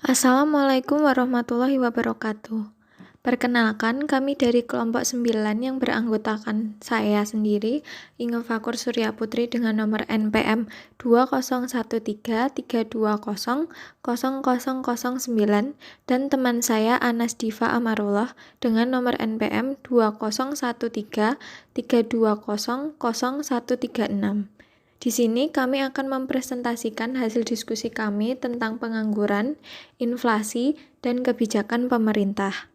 Assalamualaikum warahmatullahi wabarakatuh. Perkenalkan, kami dari kelompok 9 yang beranggotakan saya sendiri, Inge Fakur Surya Putri dengan nomor NPM 201332000009 dan teman saya Anas Diva Amarullah dengan nomor NPM 201332000136. Di sini kami akan mempresentasikan hasil diskusi kami tentang pengangguran, inflasi, dan kebijakan pemerintah.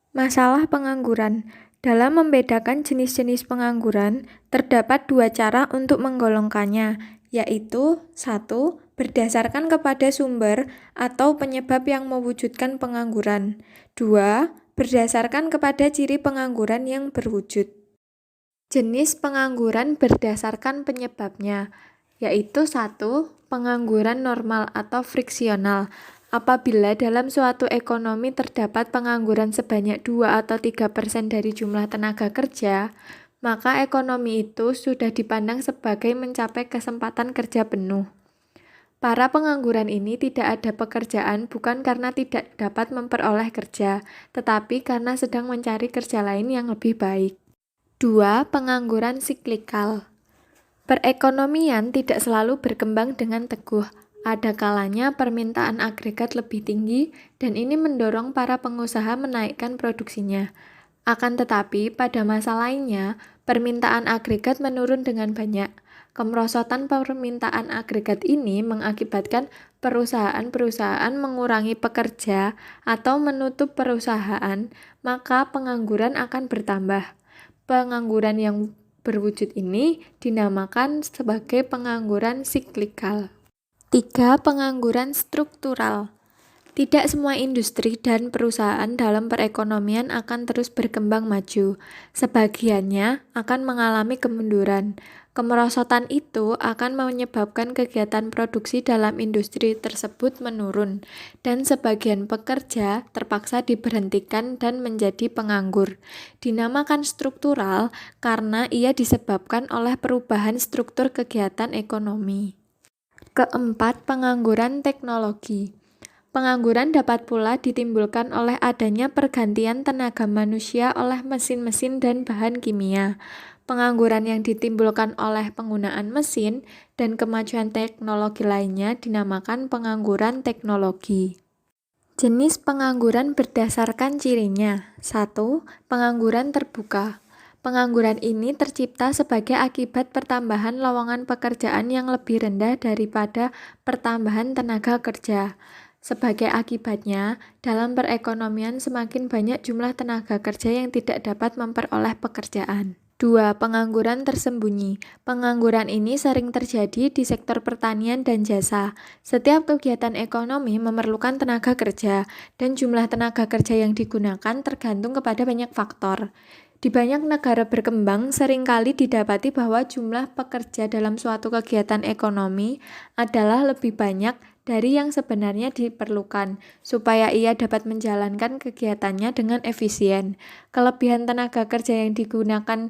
Masalah pengangguran. Dalam membedakan jenis-jenis pengangguran, terdapat dua cara untuk menggolongkannya, yaitu 1. Berdasarkan kepada sumber atau penyebab yang mewujudkan pengangguran. 2. Berdasarkan kepada ciri pengangguran yang berwujud. Jenis pengangguran berdasarkan penyebabnya, yaitu 1. Pengangguran normal atau friksional. Apabila dalam suatu ekonomi terdapat pengangguran sebanyak 2 atau 3% dari jumlah tenaga kerja, maka ekonomi itu sudah dipandang sebagai mencapai kesempatan kerja penuh. Para pengangguran ini tidak ada pekerjaan bukan karena tidak dapat memperoleh kerja, tetapi karena sedang mencari kerja lain yang lebih baik. 2. Pengangguran siklikal. Perekonomian tidak selalu berkembang dengan teguh. Ada kalanya permintaan agregat lebih tinggi dan ini mendorong para pengusaha menaikkan produksinya. Akan tetapi, pada masa lainnya, permintaan agregat menurun dengan banyak. Kemerosotan permintaan agregat ini mengakibatkan perusahaan-perusahaan mengurangi pekerja atau menutup perusahaan, maka pengangguran akan bertambah. Pengangguran yang berwujud ini dinamakan sebagai pengangguran siklikal. 3. Pengangguran struktural. Tidak semua industri dan perusahaan dalam perekonomian akan terus berkembang maju. Sebagiannya akan mengalami kemunduran. Kemerosotan itu akan menyebabkan kegiatan produksi dalam industri tersebut menurun, dan sebagian pekerja terpaksa diberhentikan dan menjadi penganggur. Dinamakan struktural karena ia disebabkan oleh perubahan struktur kegiatan ekonomi. Keempat, pengangguran teknologi. Pengangguran dapat pula ditimbulkan oleh adanya pergantian tenaga manusia oleh mesin-mesin dan bahan kimia. Pengangguran yang ditimbulkan oleh penggunaan mesin dan kemajuan teknologi lainnya dinamakan pengangguran teknologi. Jenis pengangguran berdasarkan cirinya. 1. Pengangguran terbuka. Pengangguran ini tercipta sebagai akibat pertambahan lowongan pekerjaan yang lebih rendah daripada pertambahan tenaga kerja. Sebagai akibatnya, dalam perekonomian semakin banyak jumlah tenaga kerja yang tidak dapat memperoleh pekerjaan. 2. Pengangguran tersembunyi. Pengangguran ini sering terjadi di sektor pertanian dan jasa. Setiap kegiatan ekonomi memerlukan tenaga kerja, dan jumlah tenaga kerja yang digunakan tergantung kepada banyak faktor. Di banyak negara berkembang, seringkali didapati bahwa jumlah pekerja dalam suatu kegiatan ekonomi adalah lebih banyak dari yang sebenarnya diperlukan, supaya ia dapat menjalankan kegiatannya dengan efisien. Kelebihan tenaga kerja yang digolongkan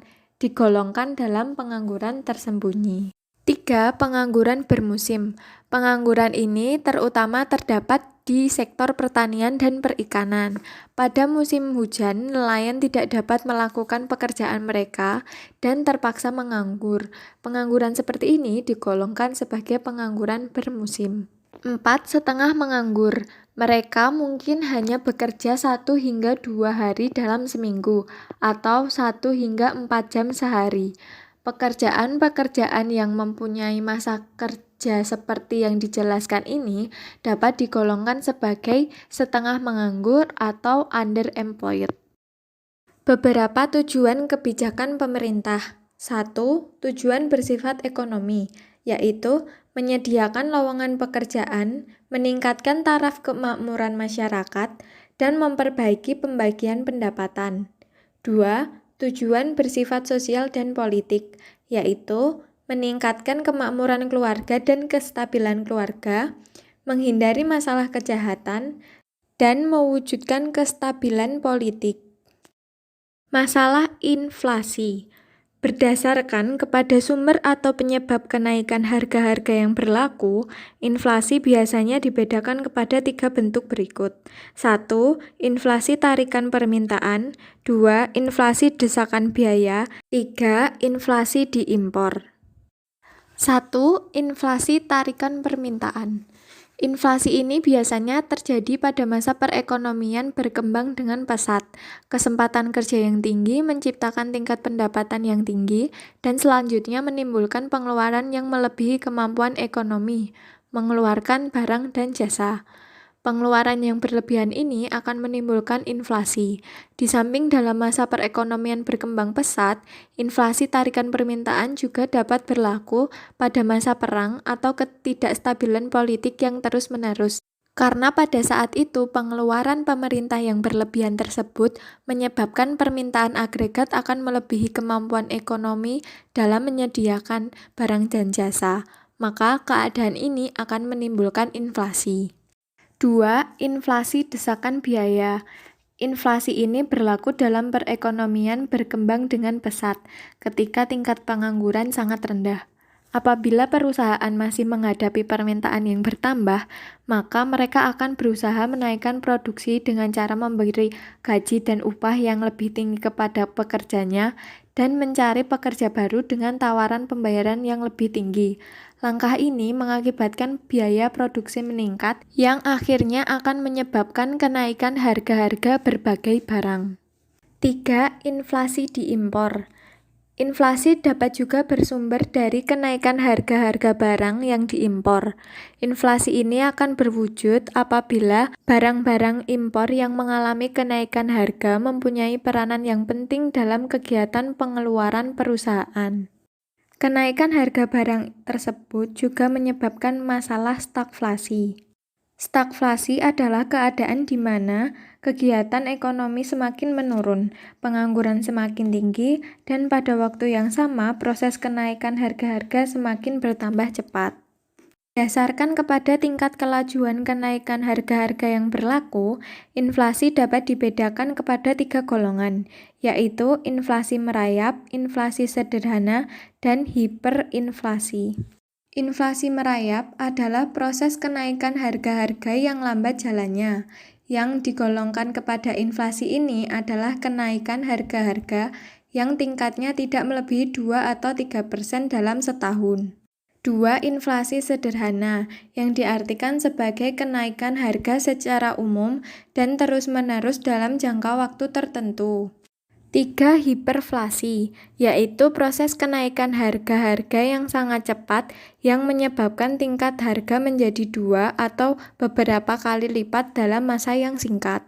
dalam pengangguran tersembunyi. 3. Pengangguran bermusim. Pengangguran ini terutama terdapat di sektor pertanian dan perikanan. Pada musim hujan, nelayan tidak dapat melakukan pekerjaan mereka dan terpaksa menganggur. Pengangguran seperti ini digolongkan sebagai pengangguran bermusim. 4. Setengah menganggur. Mereka mungkin hanya bekerja 1 hingga 2 hari dalam seminggu atau 1 hingga 4 jam sehari. Pekerjaan-pekerjaan yang mempunyai masa kerja seperti yang dijelaskan ini dapat digolongkan sebagai setengah menganggur atau underemployed. Beberapa tujuan kebijakan pemerintah. 1. Tujuan bersifat ekonomi, yaitu menyediakan lowongan pekerjaan, meningkatkan taraf kemakmuran masyarakat, dan memperbaiki pembagian pendapatan. 2. Tujuan bersifat sosial dan politik, yaitu meningkatkan kemakmuran keluarga dan kestabilan keluarga, menghindari masalah kejahatan, dan mewujudkan kestabilan politik. Masalah inflasi. Berdasarkan kepada sumber atau penyebab kenaikan harga-harga yang berlaku, inflasi biasanya dibedakan kepada 3 bentuk berikut. 1. Inflasi tarikan permintaan. 2. Inflasi desakan biaya. 3. Inflasi diimpor. 1. Inflasi tarikan permintaan. Inflasi ini biasanya terjadi pada masa perekonomian berkembang dengan pesat. Kesempatan kerja yang tinggi menciptakan tingkat pendapatan yang tinggi dan selanjutnya menimbulkan pengeluaran yang melebihi kemampuan ekonomi, mengeluarkan barang dan jasa. Pengeluaran yang berlebihan ini akan menimbulkan inflasi. Di samping dalam masa perekonomian berkembang pesat, inflasi tarikan permintaan juga dapat berlaku pada masa perang atau ketidakstabilan politik yang terus-menerus. Karena pada saat itu pengeluaran pemerintah yang berlebihan tersebut menyebabkan permintaan agregat akan melebihi kemampuan ekonomi dalam menyediakan barang dan jasa. Maka keadaan ini akan menimbulkan inflasi. 2. Inflasi desakan biaya. Inflasi ini berlaku dalam perekonomian berkembang dengan pesat, ketika tingkat pengangguran sangat rendah. Apabila perusahaan masih menghadapi permintaan yang bertambah, maka mereka akan berusaha menaikkan produksi dengan cara memberi gaji dan upah yang lebih tinggi kepada pekerjanya dan mencari pekerja baru dengan tawaran pembayaran yang lebih tinggi. Langkah ini mengakibatkan biaya produksi meningkat yang akhirnya akan menyebabkan kenaikan harga-harga berbagai barang. 3. Inflasi diimpor. Inflasi dapat juga bersumber dari kenaikan harga-harga barang yang diimpor. Inflasi ini akan berwujud apabila barang-barang impor yang mengalami kenaikan harga mempunyai peranan yang penting dalam kegiatan pengeluaran perusahaan. Kenaikan harga barang tersebut juga menyebabkan masalah stagflasi. Stagflasi adalah keadaan di mana kegiatan ekonomi semakin menurun, pengangguran semakin tinggi, dan pada waktu yang sama proses kenaikan harga-harga semakin bertambah cepat. Berdasarkan kepada tingkat kelajuan kenaikan harga-harga yang berlaku, inflasi dapat dibedakan kepada 3 golongan, yaitu inflasi merayap, inflasi sederhana, dan hiperinflasi. Inflasi merayap adalah proses kenaikan harga-harga yang lambat jalannya. Yang digolongkan kepada inflasi ini adalah kenaikan harga-harga yang tingkatnya tidak melebihi 2 atau 3% dalam setahun. 2. Inflasi sederhana, yang diartikan sebagai kenaikan harga secara umum dan terus-menerus dalam jangka waktu tertentu. 3. Hiperflasi, yaitu proses kenaikan harga-harga yang sangat cepat yang menyebabkan tingkat harga menjadi 2 atau beberapa kali lipat dalam masa yang singkat.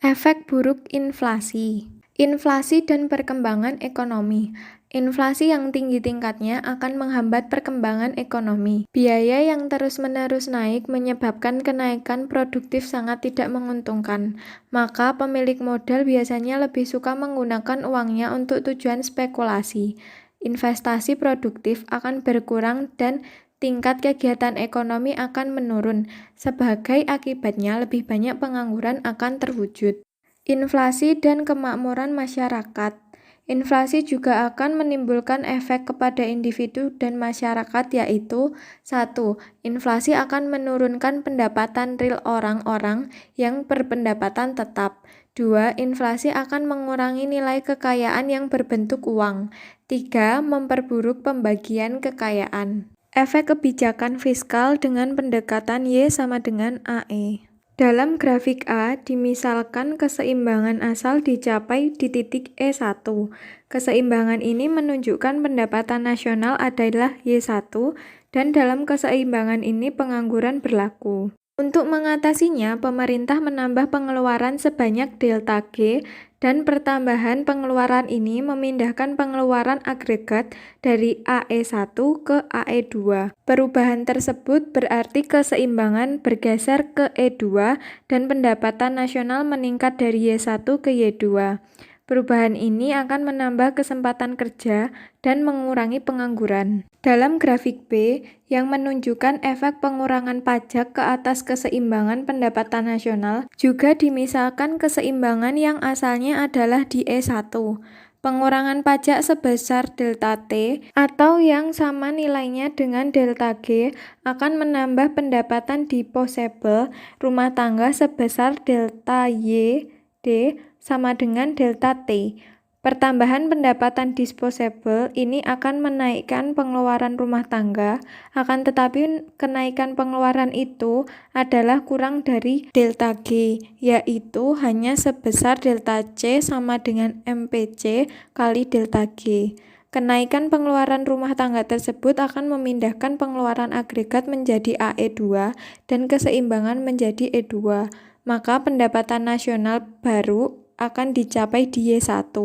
Efek buruk inflasi. Inflasi dan perkembangan ekonomi. Inflasi yang tinggi tingkatnya akan menghambat perkembangan ekonomi. Biaya yang terus-menerus naik menyebabkan kenaikan produktif sangat tidak menguntungkan. Maka pemilik modal biasanya lebih suka menggunakan uangnya untuk tujuan spekulasi. Investasi produktif akan berkurang dan tingkat kegiatan ekonomi akan menurun. Sebagai akibatnya lebih banyak pengangguran akan terwujud. Inflasi dan kemakmuran masyarakat. Inflasi juga akan menimbulkan efek kepada individu dan masyarakat, yaitu 1. Inflasi akan menurunkan pendapatan real orang-orang yang berpendapatan tetap. 2. Inflasi akan mengurangi nilai kekayaan yang berbentuk uang. 3. Memperburuk pembagian kekayaan. Efek kebijakan fiskal dengan pendekatan Y sama dengan AE. Dalam grafik A, dimisalkan keseimbangan asal dicapai di titik E1. Keseimbangan ini menunjukkan pendapatan nasional adalah Y1, dan dalam keseimbangan ini pengangguran berlaku. Untuk mengatasinya, pemerintah menambah pengeluaran sebanyak delta G, dan pertambahan pengeluaran ini memindahkan pengeluaran agregat dari AE1 ke AE2. Perubahan tersebut berarti keseimbangan bergeser ke E2 dan pendapatan nasional meningkat dari Y1 ke Y2. Perubahan ini akan menambah kesempatan kerja dan mengurangi pengangguran. Dalam grafik B, yang menunjukkan efek pengurangan pajak ke atas keseimbangan pendapatan nasional, juga dimisalkan keseimbangan yang asalnya adalah di E1. Pengurangan pajak sebesar delta T atau yang sama nilainya dengan delta G akan menambah pendapatan disposable rumah tangga sebesar delta Y D sama dengan delta T. Pertambahan pendapatan disposable ini akan menaikkan pengeluaran rumah tangga, akan tetapi kenaikan pengeluaran itu adalah kurang dari delta G, yaitu hanya sebesar delta C sama dengan MPC kali delta G. Kenaikan pengeluaran rumah tangga tersebut akan memindahkan pengeluaran agregat menjadi AE2 dan keseimbangan menjadi E2. Maka pendapatan nasional baru akan dicapai di Y1.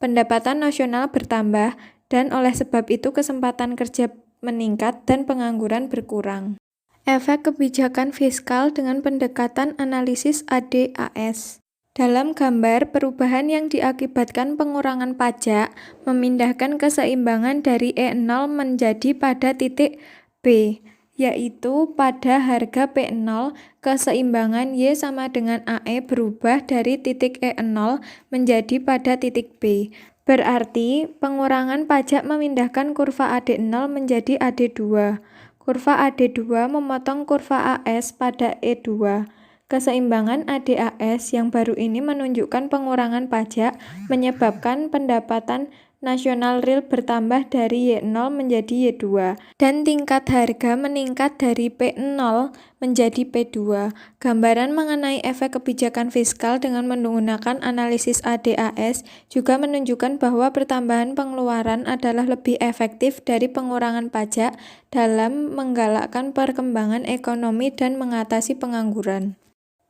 Pendapatan nasional bertambah dan oleh sebab itu kesempatan kerja meningkat dan pengangguran berkurang. Efek kebijakan fiskal dengan pendekatan analisis ADAS. Dalam gambar, perubahan yang diakibatkan pengurangan pajak memindahkan keseimbangan dari E0 menjadi pada titik B, yaitu pada harga P0, keseimbangan Y sama dengan AE berubah dari titik E0 menjadi pada titik B. Berarti, pengurangan pajak memindahkan kurva AD0 menjadi AD2. Kurva AD2 memotong kurva AS pada E2. Keseimbangan ADAS yang baru ini menunjukkan pengurangan pajak menyebabkan pendapatan nasional real bertambah dari Y0 menjadi Y2 dan tingkat harga meningkat dari P0 menjadi P2. Gambaran mengenai efek kebijakan fiskal dengan menggunakan analisis ADAS juga menunjukkan bahwa pertambahan pengeluaran adalah lebih efektif dari pengurangan pajak dalam menggalakkan perkembangan ekonomi dan mengatasi pengangguran.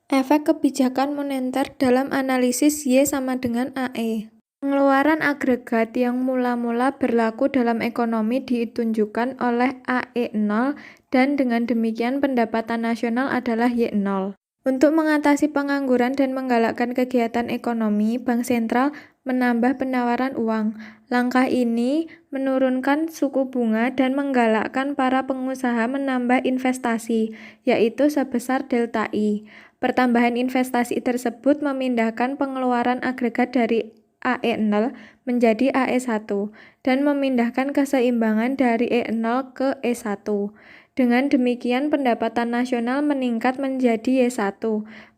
Efek kebijakan moneter dalam analisis Y sama dengan AE. Pengeluaran agregat yang mula-mula berlaku dalam ekonomi ditunjukkan oleh AE0 dan dengan demikian pendapatan nasional adalah Y0. Untuk mengatasi pengangguran dan menggalakkan kegiatan ekonomi, Bank Sentral menambah penawaran uang. Langkah ini menurunkan suku bunga dan menggalakkan para pengusaha menambah investasi, yaitu sebesar delta I. Pertambahan investasi tersebut memindahkan pengeluaran agregat dari AE0 menjadi AE1 dan memindahkan keseimbangan dari E0 ke E1. Dengan demikian pendapatan nasional meningkat menjadi Y1.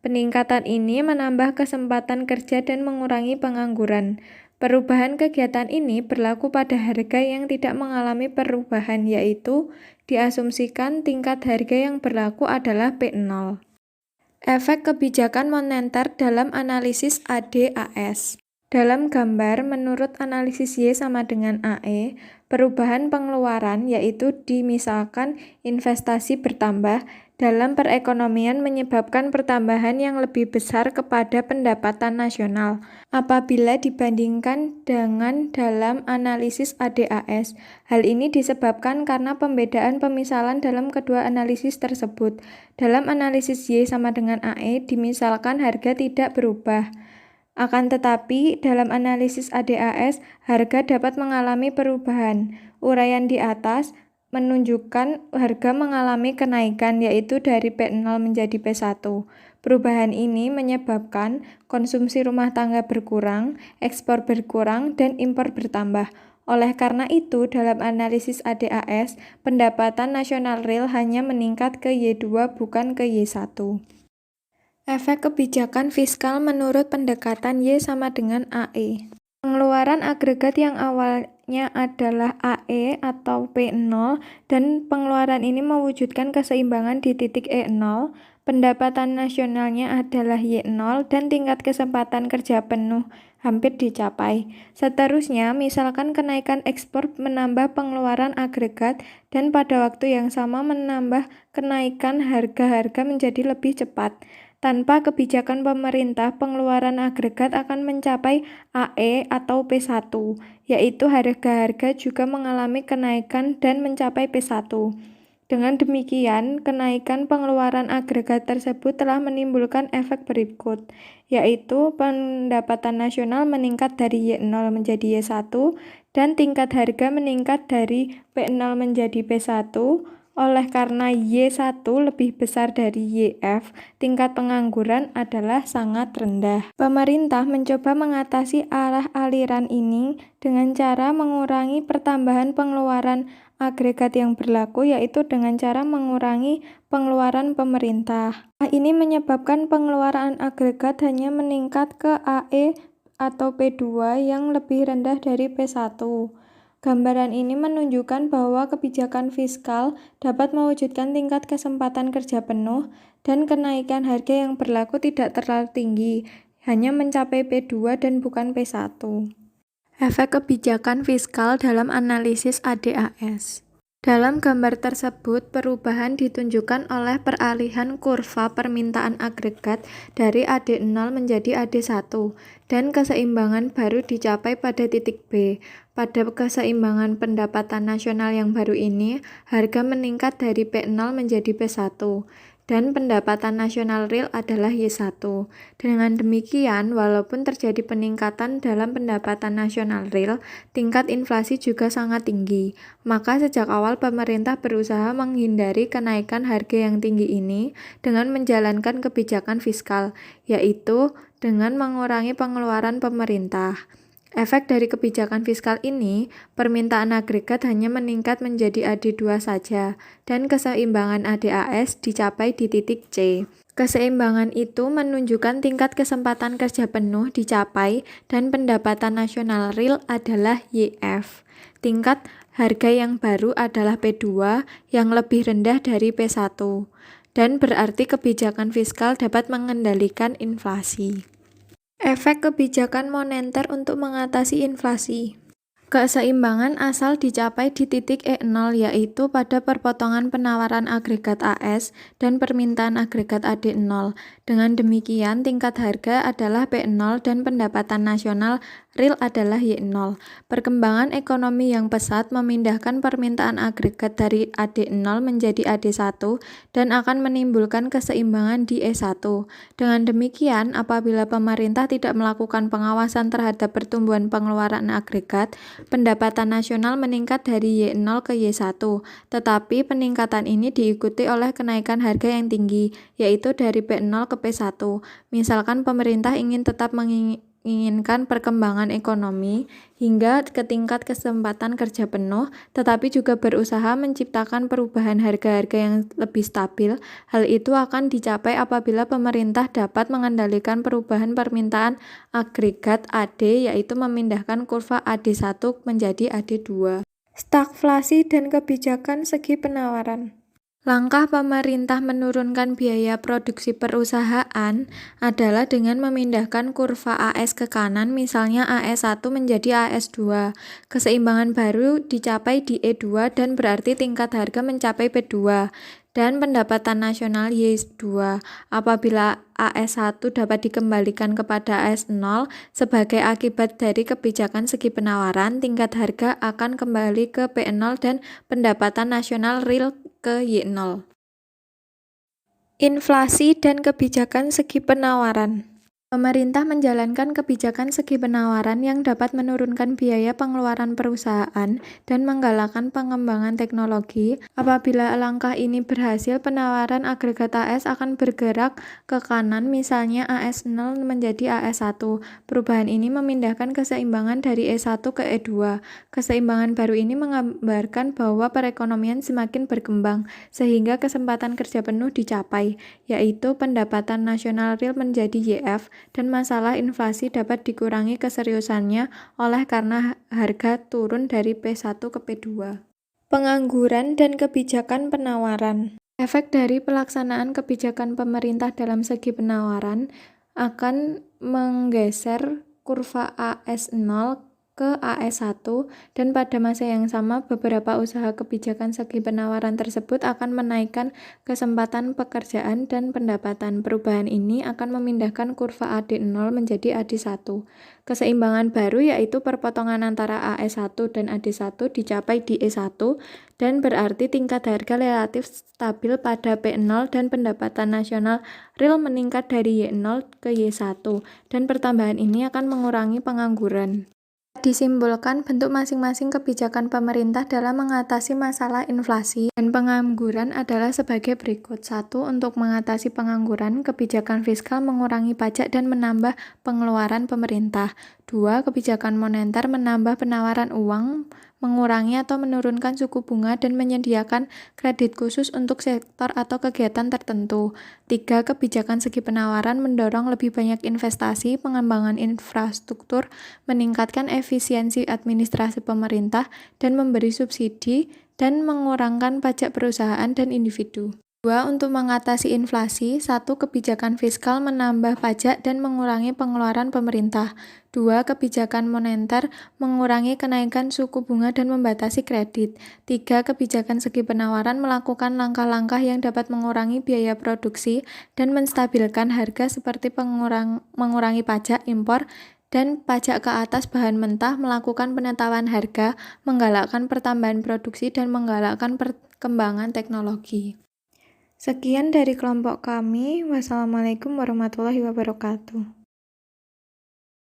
Peningkatan ini menambah kesempatan kerja dan mengurangi pengangguran. Perubahan kegiatan ini berlaku pada harga yang tidak mengalami perubahan, yaitu diasumsikan tingkat harga yang berlaku adalah P0. Efek kebijakan moneter dalam analisis ADAS. Dalam gambar, menurut analisis Y sama dengan AE, perubahan pengeluaran yaitu misalkan investasi bertambah dalam perekonomian menyebabkan pertambahan yang lebih besar kepada pendapatan nasional apabila dibandingkan dengan dalam analisis ADAS. Hal ini disebabkan karena pembedaan pemisalan dalam kedua analisis tersebut. Dalam analisis Y sama dengan AE, dimisalkan harga tidak berubah. Akan tetapi, dalam analisis ADAS, harga dapat mengalami perubahan. Uraian di atas menunjukkan harga mengalami kenaikan, yaitu dari P0 menjadi P1. Perubahan ini menyebabkan konsumsi rumah tangga berkurang, ekspor berkurang, dan impor bertambah. Oleh karena itu, dalam analisis ADAS, pendapatan nasional real hanya meningkat ke Y2 bukan ke Y1. Efek kebijakan fiskal menurut pendekatan Y sama dengan AE. Pengeluaran agregat yang awalnya adalah AE atau P0 dan pengeluaran ini mewujudkan keseimbangan di titik E0, pendapatan nasionalnya adalah Y0 dan tingkat kesempatan kerja penuh hampir dicapai. Seterusnya, misalkan kenaikan ekspor menambah pengeluaran agregat dan pada waktu yang sama menambah kenaikan harga-harga menjadi lebih cepat. Tanpa kebijakan pemerintah, pengeluaran agregat akan mencapai AE atau P1, yaitu harga-harga juga mengalami kenaikan dan mencapai P1. Dengan demikian, kenaikan pengeluaran agregat tersebut telah menimbulkan efek berikut, yaitu pendapatan nasional meningkat dari Y0 menjadi Y1 dan tingkat harga meningkat dari P0 menjadi P1. Oleh karena Y1 lebih besar dari YF, tingkat pengangguran adalah sangat rendah. Pemerintah mencoba mengatasi arah aliran ini dengan cara mengurangi pertambahan pengeluaran agregat yang berlaku, yaitu dengan cara mengurangi pengeluaran pemerintah. Ini menyebabkan pengeluaran agregat hanya meningkat ke AE atau P2 yang lebih rendah dari P1. Gambaran ini menunjukkan bahwa kebijakan fiskal dapat mewujudkan tingkat kesempatan kerja penuh dan kenaikan harga yang berlaku tidak terlalu tinggi, hanya mencapai P2 dan bukan P1. Efek kebijakan fiskal dalam analisis ADAS. Dalam gambar tersebut, perubahan ditunjukkan oleh peralihan kurva permintaan agregat dari AD0 menjadi AD1, dan keseimbangan baru dicapai pada titik B. Pada keseimbangan pendapatan nasional yang baru ini, harga meningkat dari P0 menjadi P1, dan pendapatan nasional real adalah Y1. Dengan demikian, walaupun terjadi peningkatan dalam pendapatan nasional real, tingkat inflasi juga sangat tinggi. Maka sejak awal pemerintah berusaha menghindari kenaikan harga yang tinggi ini dengan menjalankan kebijakan fiskal, yaitu dengan mengurangi pengeluaran pemerintah. Efek dari kebijakan fiskal ini, permintaan agregat hanya meningkat menjadi AD2 saja, dan keseimbangan ADAS dicapai di titik C. Keseimbangan itu menunjukkan tingkat kesempatan kerja penuh dicapai dan pendapatan nasional real adalah YF. Tingkat harga yang baru adalah P2 yang lebih rendah dari P1, dan berarti kebijakan fiskal dapat mengendalikan inflasi. Efek kebijakan moneter untuk mengatasi inflasi. Keseimbangan asal dicapai di titik E0, yaitu pada perpotongan penawaran agregat AS dan permintaan agregat AD0. Dengan demikian, tingkat harga adalah P0 dan pendapatan nasional real adalah Y0. Perkembangan ekonomi yang pesat memindahkan permintaan agregat dari AD0 menjadi AD1 dan akan menimbulkan keseimbangan di E1. Dengan demikian, apabila pemerintah tidak melakukan pengawasan terhadap pertumbuhan pengeluaran agregat, pendapatan nasional meningkat dari Y0 ke Y1, tetapi peningkatan ini diikuti oleh kenaikan harga yang tinggi, yaitu dari P0 ke P1. Misalkan pemerintah ingin tetap menginginkan perkembangan ekonomi hingga ke tingkat kesempatan kerja penuh, tetapi juga berusaha menciptakan perubahan harga-harga yang lebih stabil. Hal itu akan dicapai apabila pemerintah dapat mengendalikan perubahan permintaan agregat AD, yaitu memindahkan kurva AD1 menjadi AD2. Stagflasi dan kebijakan segi penawaran. Langkah pemerintah menurunkan biaya produksi perusahaan adalah dengan memindahkan kurva AS ke kanan, misalnya AS1 menjadi AS2. Keseimbangan baru dicapai di E2 dan berarti tingkat harga mencapai P2 dan pendapatan nasional Y2. Apabila AS1 dapat dikembalikan kepada AS0 sebagai akibat dari kebijakan segi penawaran, tingkat harga akan kembali ke P0 dan pendapatan nasional real ke Y0. Inflasi dan kebijakan segi penawaran. Pemerintah menjalankan kebijakan segi penawaran yang dapat menurunkan biaya pengeluaran perusahaan dan menggalakkan pengembangan teknologi. Apabila langkah ini berhasil, penawaran agregat AS akan bergerak ke kanan, misalnya AS0 menjadi AS1. Perubahan ini memindahkan keseimbangan dari E1 ke E2. Keseimbangan baru ini menggambarkan bahwa perekonomian semakin berkembang, sehingga kesempatan kerja penuh dicapai, yaitu pendapatan nasional real menjadi YF, dan masalah inflasi dapat dikurangi keseriusannya oleh karena harga turun dari P1 ke P2. Pengangguran dan kebijakan penawaran. Efek dari pelaksanaan kebijakan pemerintah dalam segi penawaran akan menggeser kurva AS0 ke AS1, dan pada masa yang sama beberapa usaha kebijakan segi penawaran tersebut akan menaikkan kesempatan pekerjaan dan pendapatan. Perubahan ini akan memindahkan kurva AD0 menjadi AD1. Keseimbangan baru, yaitu perpotongan antara AS1 dan AD1, dicapai di E1 dan berarti tingkat harga relatif stabil pada P0 dan pendapatan nasional real meningkat dari Y0 ke Y1, dan pertambahan ini akan mengurangi pengangguran. Disimbolkan bentuk masing-masing kebijakan pemerintah dalam mengatasi masalah inflasi dan pengangguran adalah sebagai berikut. 1. Untuk mengatasi pengangguran, kebijakan fiskal mengurangi pajak dan menambah pengeluaran pemerintah. 2. Kebijakan moneter menambah penawaran uang, mengurangi atau menurunkan suku bunga dan menyediakan kredit khusus untuk sektor atau kegiatan tertentu. 3. Kebijakan segi penawaran mendorong lebih banyak investasi, pengembangan infrastruktur, meningkatkan efisiensi administrasi pemerintah, dan memberi subsidi dan mengurangkan pajak perusahaan dan individu. 2. Untuk mengatasi inflasi, 1. Kebijakan fiskal menambah pajak dan mengurangi pengeluaran pemerintah. 2. Kebijakan moneter mengurangi kenaikan suku bunga dan membatasi kredit. 3. Kebijakan segi penawaran melakukan langkah-langkah yang dapat mengurangi biaya produksi dan menstabilkan harga seperti mengurangi pajak impor dan pajak ke atas bahan mentah, melakukan penetapan harga, menggalakkan pertambahan produksi, dan menggalakkan perkembangan teknologi. Sekian dari kelompok kami. Wassalamualaikum warahmatullahi wabarakatuh.